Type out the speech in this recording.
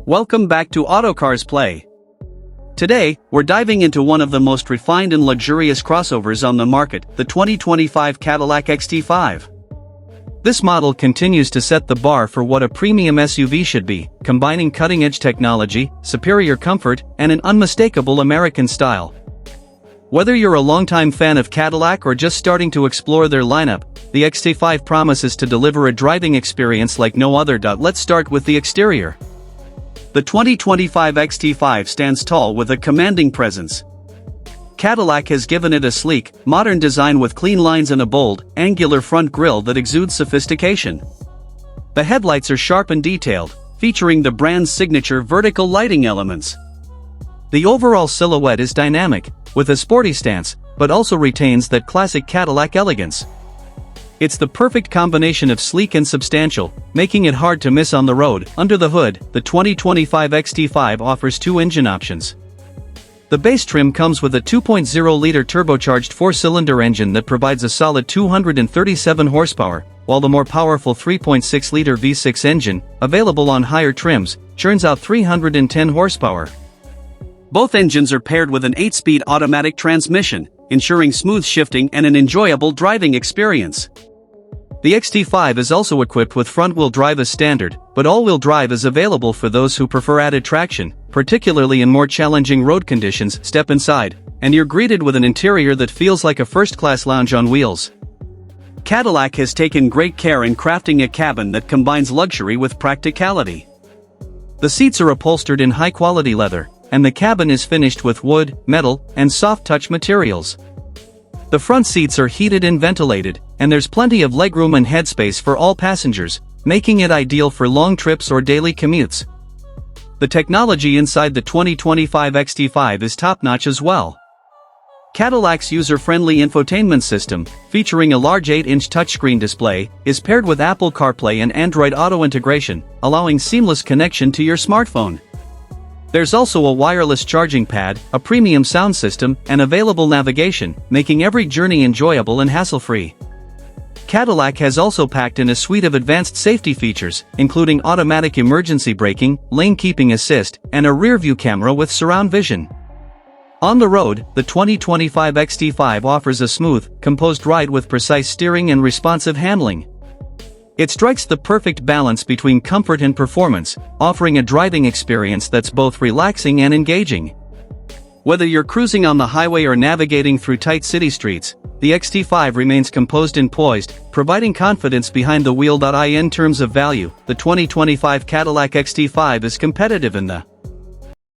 Welcome back to Autocars Play. Today, we're diving into one of the most refined and luxurious crossovers on the market, the 2025 Cadillac XT5. This model continues to set the bar for what a premium SUV should be, combining cutting-edge technology, superior comfort, and an unmistakable American style. Whether you're a longtime fan of Cadillac or just starting to explore their lineup, the XT5 promises to deliver a driving experience like no other. Let's start with the exterior. The 2025 XT5 stands tall with a commanding presence. Cadillac has given it a sleek, modern design with clean lines and a bold, angular front grille that exudes sophistication. The headlights are sharp and detailed, featuring the brand's signature vertical lighting elements. The overall silhouette is dynamic, with a sporty stance, but also retains that classic Cadillac elegance. It's the perfect combination of sleek and substantial, making it hard to miss on the road. Under the hood, the 2025 XT5 offers two engine options. The base trim comes with a 2.0-liter turbocharged four-cylinder engine that provides a solid 237 horsepower, while the more powerful 3.6-liter V6 engine, available on higher trims, churns out 310 horsepower. Both engines are paired with an 8-speed automatic transmission, ensuring smooth shifting and an enjoyable driving experience. The XT5 is also equipped with front-wheel drive as standard, but all-wheel drive is available for those who prefer added traction, particularly in more challenging road conditions. Step inside, and you're greeted with an interior that feels like a first-class lounge on wheels. Cadillac has taken great care in crafting a cabin that combines luxury with practicality. The seats are upholstered in high-quality leather, and the cabin is finished with wood, metal, and soft-touch materials. The front seats are heated and ventilated, and there's plenty of legroom and headspace for all passengers, making it ideal for long trips or daily commutes. The technology inside the 2025 XT5 is top-notch as well. Cadillac's user-friendly infotainment system, featuring a large 8-inch touchscreen display, is paired with Apple CarPlay and Android Auto integration, allowing seamless connection to your smartphone. There's also a wireless charging pad, a premium sound system, and available navigation, making every journey enjoyable and hassle-free. Cadillac has also packed in a suite of advanced safety features, including automatic emergency braking, lane keeping assist, and a rear-view camera with surround vision. On the road, the 2025 XT5 offers a smooth, composed ride with precise steering and responsive handling. It strikes the perfect balance between comfort and performance, offering a driving experience that's both relaxing and engaging. Whether you're cruising on the highway or navigating through tight city streets, the XT5 remains composed and poised, providing confidence behind the wheel. In terms of value, the 2025 Cadillac XT5 is competitive in the